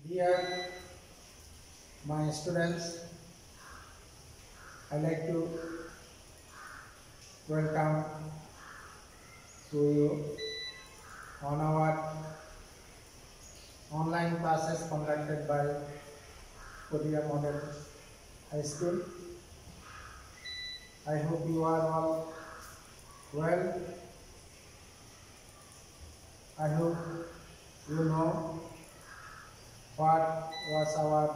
Here, my students, I like to welcome to you on our online classes conducted by Kodia Model High School. I hope you are all well. I hope you know what was our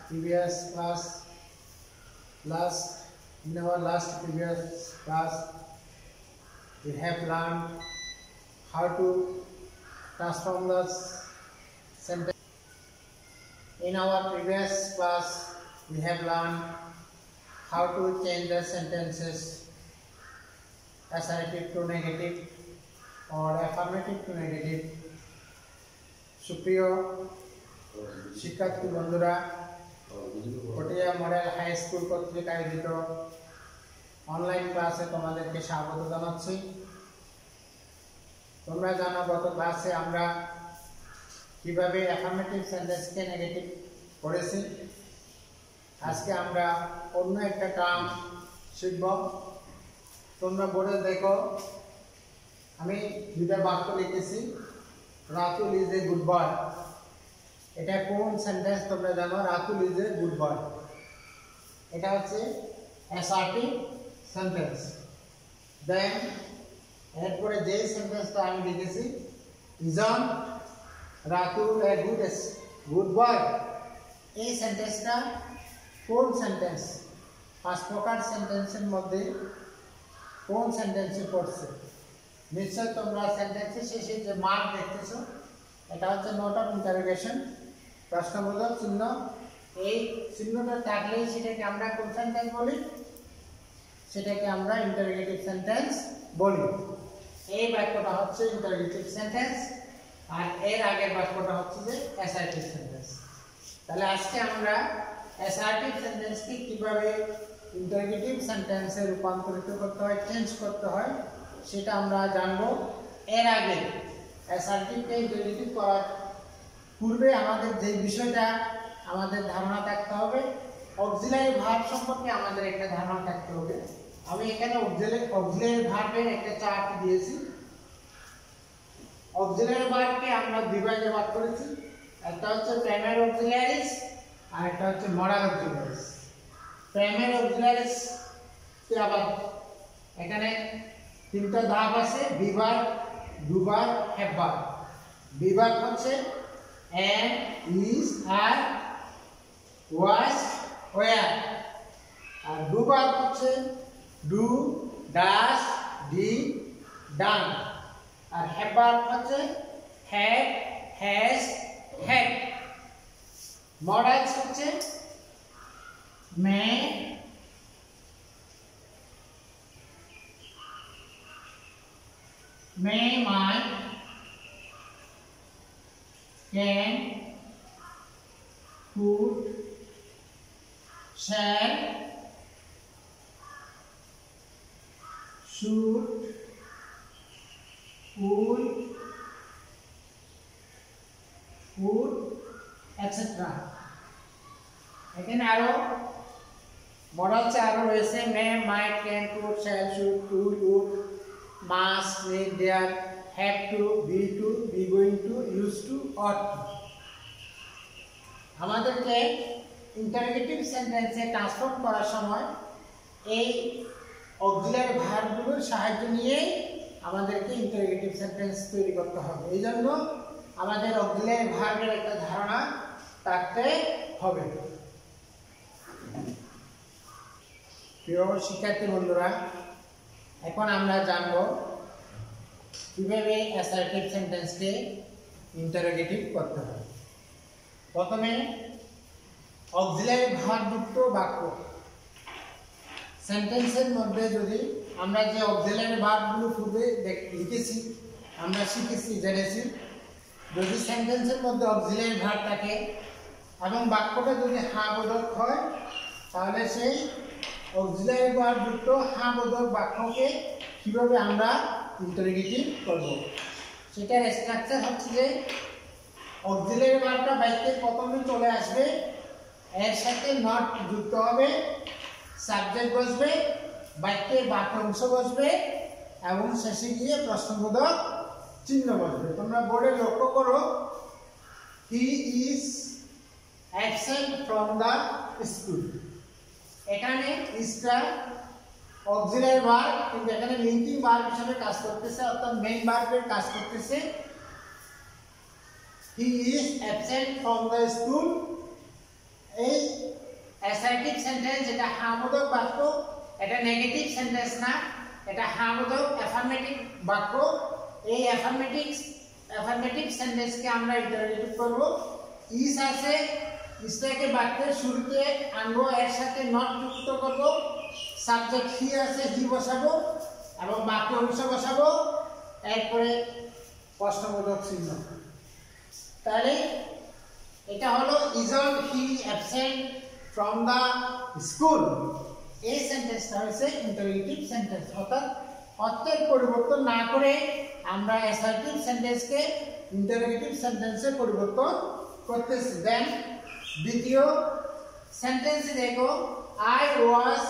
previous class. In our last previous class, we have learned how to transform the sentence. In our previous class, we have learned how to change the sentences assertive to negative or affirmative to negative. সুপ্রিয় শিক্ষার্থী বন্ধুরা, Patiya model high school কর্তৃক আয়োজিত online ক্লাসে তোমাদেরকে স্বাগত জানাচ্ছি। তোমরা জানো গত ক্লাসে আমরা কিভাবে অ্যাফার্মেটিভ সেন্টেন্সকে নেগেটিভ করেছি। আজকে আমরা অন্য একটা টার্ম শিখব। তোমরা বোর্ডে দেখো, আমি দুটা বাক্য লিখেছি। Ratul is a good boy. এটা কোন সেন্টেন্স তোমরা জানো? Ratul is a good boy. এটা হচ্ছে অ্যাসার্টিভ সেন্টেন্স। দেন এরপরে যে সেন্টেন্সটা আমি লিখেছি, ইজন রাতুল এ গুড বয়, এই সেন্টেন্সটা কোন সেন্টেন্স? পাঁচ প্রকার সেন্টেন্সের মধ্যে কোন সেন্টেন্সে পড়ছে? নিশ্চয় তোমরা সেন্টেন্সের শেষে যে মার্ক দেখতেছো, এটা হচ্ছে নোট অফ ইন্টারোগেশন, প্রশ্নবোধক চিহ্ন। এই চিহ্নটা থাকলেই সেটাকে আমরা কোন সেন্টেন্স বলি? সেটাকে আমরা ইন্টারোগেটিভ সেন্টেন্স বলি। এই বাক্যটা হচ্ছে ইন্টারোগেটিভ সেন্টেন্স, আর এর আগের বাক্যটা হচ্ছে যে অ্যাসার্টিভ সেন্টেন্স। তাহলে আজকে আমরা অ্যাসার্টিভ সেন্টেন্সকে কিভাবে ইন্টারোগেটিভ সেন্টেন্সে রূপান্তরিত করতে হয়, চেঞ্জ করতে হয়, সেটা আমরা জানবো। এর আগে অ্যাসার্টিভকে ইন্টারোগেটিভ করার পূর্বে আমাদের যে বিষয়টা আমাদের ধারণা থাকতে হবে, অক্সিলারি ভার্ব সম্পর্কে আমাদের একটা ধারণা থাকতে হবে। আমি এখানে অক্সিলারি ভার্বের একটা চার্ট দিয়েছি। অক্সিলারি ভার্বকে আমরা দুই ভাগে ভাগ করেছি। একটা হচ্ছে প্রাইমারি অক্সিলারিজ আর একটা হচ্ছে মডাল অক্সিলারিজ। প্রাইমারি অক্সিলারিজ কে আবার এখানে তিনটা ধাপ আছে: বিভার, ডুবার, হ্যাভবার। বিভার হচ্ছে M, is, are, was, war. আর ডুবার হচ্ছে ডু, ডাস, ডি, ডান। আর হ্যাভবার হচ্ছে হ্যাভ, হ্যাজ, হ্যাড। মডালস হচ্ছে মে, may, might, can, could, shall, should, would, etc. এখানে আরো মডেলস আরো রয়েছে: may, might, can, could, shall, should, could, would, must, need, dare, have to, be going to, used to, ought to। আমাদেরকে interrogative সেন্টেন্সে transform করার সময় এই auxiliary ভার্বগুলোর সাহায্য নিয়ে আমাদেরকে ইন্টারোগেটিভ সেন্টেন্স তৈরি করতে হবে। এই জন্য আমাদের অক্সিলারি ভার্বের একটা ধারণা থাকতে হবে। প্রিয় শিক্ষার্থী বন্ধুরা, এখন আমরা জানব কিভাবে অ্যাসার্টিভ সেন্টেন্সকে ইন্টারোগেটিভ করতে হয়। প্রথমে অক্সিলারি ভার্বযুক্ত বাক্য সেন্টেন্সের মধ্যে যদি আমরা যে অক্সিলারি ভার্বগুলো পূর্বে লিখেছি, আমরা শিখেছি, জেনেছি, যদি সেন্টেন্সের মধ্যে অক্সিলারি ভার্ব থাকে এবং বাক্যটা যদি হ্যাঁ বোধক হয়, তাহলে সেই অক্সিলারি ভার্বযুক্ত হ্যাঁ বোধক বাক্যকে কিভাবে আমরা ইন্টারোগেটিভ করব, সেটার স্ট্রাকচার হচ্ছে যে অক্সিলারি ভার্বটা বাক্যের প্রথমে চলে আসবে, এর সাথে নট যুক্ত হবে, সাবজেক্ট বসবে, বাক্যের বাক্যাংশ বসবে এবং শেষে গিয়ে প্রশ্নবোধক চিহ্ন বসবে। তোমরা বোর্ডে লক্ষ্য করো, he is absent from the school. এখানে ইজটা অক্সিলারি ভার্ব, কিন্তু এখানে লিঙ্কিং ভার্ব হিসেবে কাজ করতেছে, অর্থাৎ মেইন ভার্বের কাজ করতেছে। He is absent from the school. এই অ্যাসার্টিভ সেন্টেন্স, এটা হাবোধক বাক্য, এটা নেগেটিভ সেন্টেন্স না, এটা হাবোধক অ্যাফার্মেটিভ বাক্য। এই অ্যাফার্মেটিভ সেন্টেন্সকে আমরা ইন্টারোগেটিভ করব। ইজ আছে, ইজটাকে বাক্যের শুরুতে আনবো, এর সাথে নট যুক্ত করব, সাবজেক্ট হি আছে, হি বসাবো এবং বাক্য অংশ বসাবো, এরপরে প্রশ্নবোধক চিহ্ন। তাহলে এটা হলো isn't he absent from the school. এই সেন্টেন্সটা হচ্ছে ইন্টারোগেটিভ সেন্টেন্স, অর্থাৎ অর্থের পরিবর্তন না করে আমরা অ্যাসার্টিভ সেন্টেন্সকে ইন্টারোগেটিভ সেন্টেন্সে পরিবর্তন করতেছি। দেন দ্বিতীয় সেন্টেন্স দেখো, I was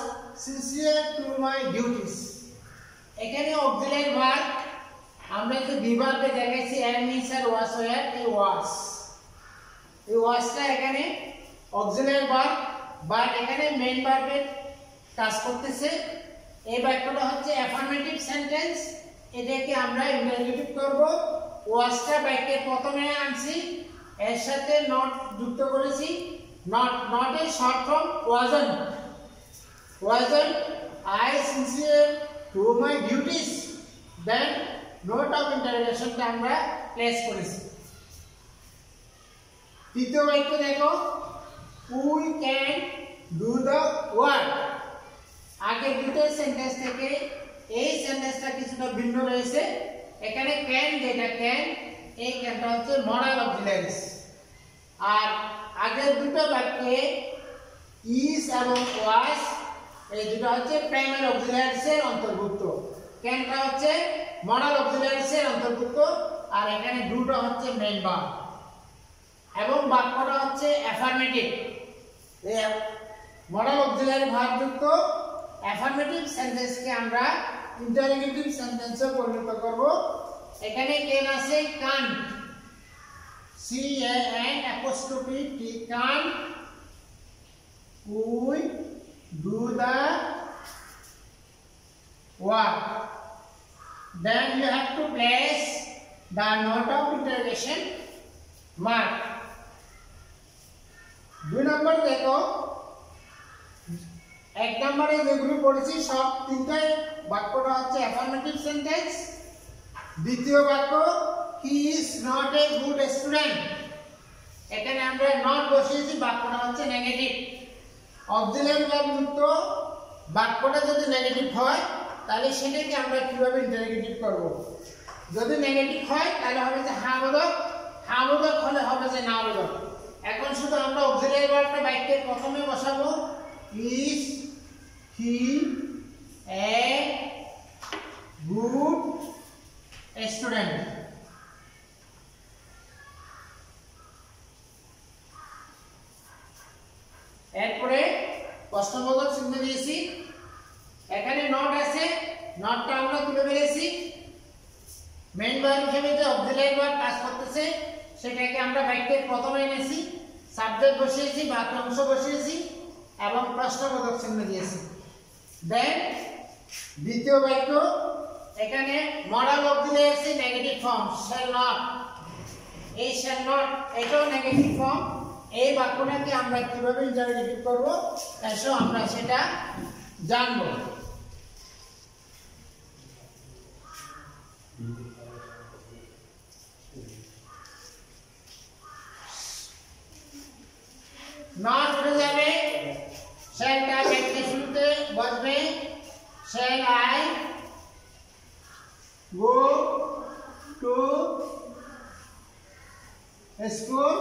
sincere to my duties. এখানে অক্সিলারি ভার্ব আমরা যে বিভাগে দেখাইছি am is are was were, এই ওয়াজটা এখানে অক্সিলারি ভার্ব, বাট এখানে মেইন ভার্বের কাজ করতেছে। এই বাক্যটা হচ্ছে অ্যাফার্মেটিভ সেন্টেন্স, এটাকে আমরা ইন্টারোগেটিভ করব। ওয়াজটা বাক্যের প্রথমে আনছি, এর সাথে নট যুক্ত করেছি, নট এর short form wasn't. I sincere to my duties, then note of ইন্টারোগেশনটা আমরা প্লেস করেছি। তৃতীয় বাক্য দেখো, we can do the work. আগে দুটো সেন্টেন্স থেকে এই সেন্টেন্সটা কিছুটা ভিন্ন রয়েছে। এখানে ক্যান, যেটা ক্যান, এই ক্যানটা হচ্ছে মডাল অক্সিলারিজ, আর আগের দুটো বাক্যে ইজ এবং ওয়াজ, এই দুটো হচ্ছে প্রাইমারি অক্সিলারিজ এর অন্তর্ভুক্ত। ক্যানটা হচ্ছে মডাল অক্সিলারিজ এর অন্তর্ভুক্ত, আর এখানে দুটো হচ্ছে মেইন ভার্ব এবং বাক্যটা হচ্ছে অ্যাফার্মেটিভ। এই মডাল অক্সিলারি ভার্ব যুক্ত অ্যাফার্মেটিভ সেন্টেন্সকে আমরা ইন্টারোগেটিভ সেন্টেন্সে পরিণত করব। এখানে ক্যান আছে, can, C A N apostrophe T, can we do the work. Then you have to place the note of interrogation mark. 2 নম্বর দেখো, 1 নম্বরে যেগুলো পড়েছি সব তিনটাই বাক্যটা হচ্ছে অ্যাফার্মেটিভ সেন্টেন্স। দ্বিতীয় বাক্য, he is not a good student. এখানে আমরা নট বসিয়েছি, বাক্যটা হচ্ছে নেগেটিভ। অক্সিলারি ভার্ব যুক্ত বাক্যটা যদি নেগেটিভ হয় তাহলে সেটাকে আমরা কিভাবে ইন্টারোগেটিভ করব? যদি নেগেটিভ হয় তাহলে হবে যে হাবোধক, হাবোধক হলে হবে যে নাবোধক। এখন শুধু আমরা অক্সিলারি ভার্বটা বাক্যের প্রথমে বসাবো, is he a good student. এরপরে প্রশ্নবোধক চিহ্ন দিয়েছি, এখানে নট আছে, নটটা আমরা তুলে ফেলেছি। মেইন ভার্ব হিসেবে যে অক্সিলারি ভার্ব কাজ করতেছে সেটাকে আমরা বাক্যের প্রথমে এনেছি, সাবজেক্ট বসিয়েছি, বাক্যাংশ বসিয়েছি এবং প্রশ্নবোধক চিহ্ন দিয়েছি। দেন দ্বিতীয় বাক্য, এখানে মডাল অক্সিলারি আছে নেগেটিভ ফর্ম, শ্যাল নট। এই শ্যাল নট এটাও নেগেটিভ ফর্ম। এই বাক্যটাকে আমরা কিভাবে ইন্টারোগেটিভ করব এসো আমরা সেটা জানবো। নট উঠে যাবে, শ্যালটা বাক্যের শুরুতে বসবে, shall I go to school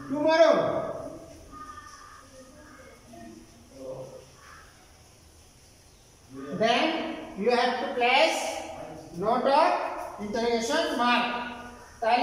tomorrow. Then you have to place note of interrogation mark. তাহলে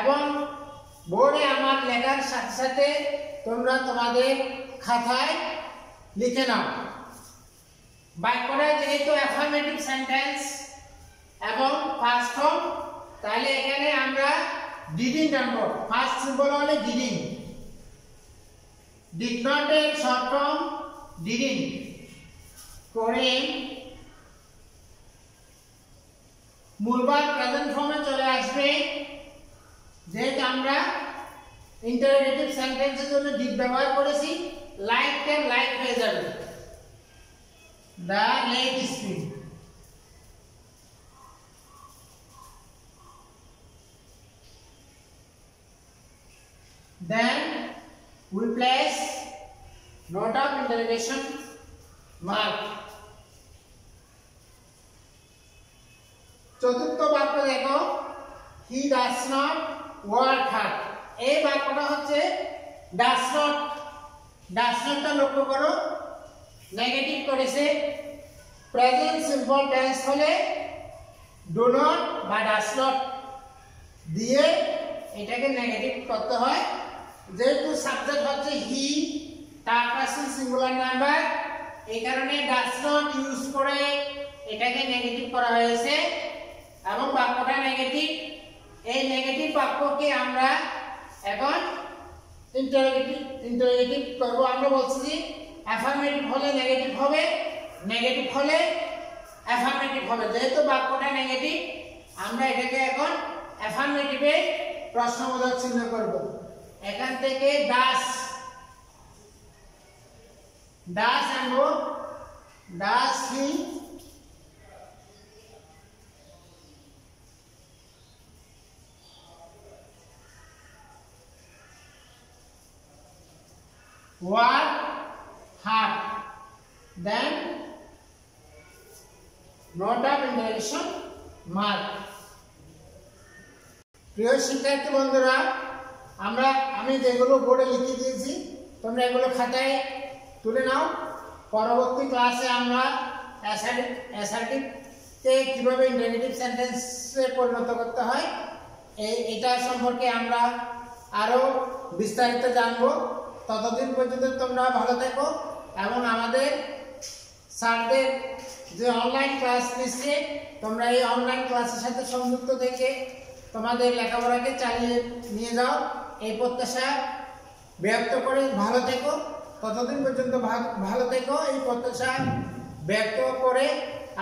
এবং বোর্ডে আমার লেখার সাথে সাথে তোমরা তোমাদের খাতায় লিখে নাও। বাক্যটা যেহেতু অ্যাফার্মেটিভ সেন্টেন্স এবং ফার্স্ট ফর্ম, তাহলে এখানে আমরা ডিডন্ট আনবো। ফার্স্ট সিম্বল হলে ডিডন্ট, ডিড নট এর শর্ট ফর্ম ডিডন্ট, করে মূলবাদ প্রেজেন্ট ফর্মে চলে আসবে, যেহেতু আমরা ইন্টারোগেটিভ সেন্টেন্সের জন্য ডিড ব্যবহার করেছি। লাইক টেন লাইক হয়ে যাবে, the lake spin. Then we place note of interrogation mark. চতুর্থ বাক্য দেখো, he does not work hard। এই বাক্যটা হচ্ছে does not, does not টা লক্ষ্য করো নেগেটিভ করেছে। প্রেজেন্ট সিম্পল টেন্স হলে do not বা does not দিয়ে এটাকে নেগেটিভ করতে হয়। যেহেতু সাবজেক্ট হচ্ছে হি, তার পার্সন সিঙ্গুলার নাম্বার, এই কারণে ডাজ নট ইউজ করে এটাকে নেগেটিভ করা হয়েছে এবং বাক্যটা নেগেটিভ। এই নেগেটিভ বাক্যকে আমরা এখন ইন্টারোগেটিভ করব। আমরা বলছি যে অ্যাফার্মেটিভ হলে নেগেটিভ হবে, নেগেটিভ হলে অ্যাফার্মেটিভ হবে। যেহেতু বাক্যটা নেগেটিভ, আমরা এটাকে এখন অ্যাফার্মেটিভে প্রশ্নবোধক চিহ্ন করব। এখান থেকে ডাস, ডাস আনবো, ডাস হি work hard, then note of interrogation mark। প্রিয় শিক্ষার্থী বন্ধুরা, আমি যেগুলো বোর্ডে লিখে দিয়েছি তোমরা এগুলো খাতায় তুলে নাও। পরবর্তী ক্লাসে আমরা অ্যাসার্টিভকে কিভাবে ইন্টারোগেটিভ সেন্টেন্সে পরিণত করতে হয় এটা সম্পর্কে আমরা আরো বিস্তারিত জানবো। ততদিন পর্যন্ত তোমরা ভালো থেকো এবং আমাদের স্যারদের যে অনলাইন ক্লাস নিচ্ছে তোমরা এই অনলাইন ক্লাসের সাথে সংযুক্ত থেকে তোমাদের লেখাপড়াকে চালিয়ে নিয়ে যাও, এই প্রত্যাশা ব্যক্ত করে ভালো থেকো। ততদিন পর্যন্ত ভালো থেকো, এই প্রত্যাশা ব্যক্ত করে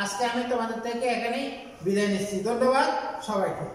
আজকে আমি তোমাদের থেকে এখানেই বিদায় নিচ্ছি। ধন্যবাদ সবাইকে।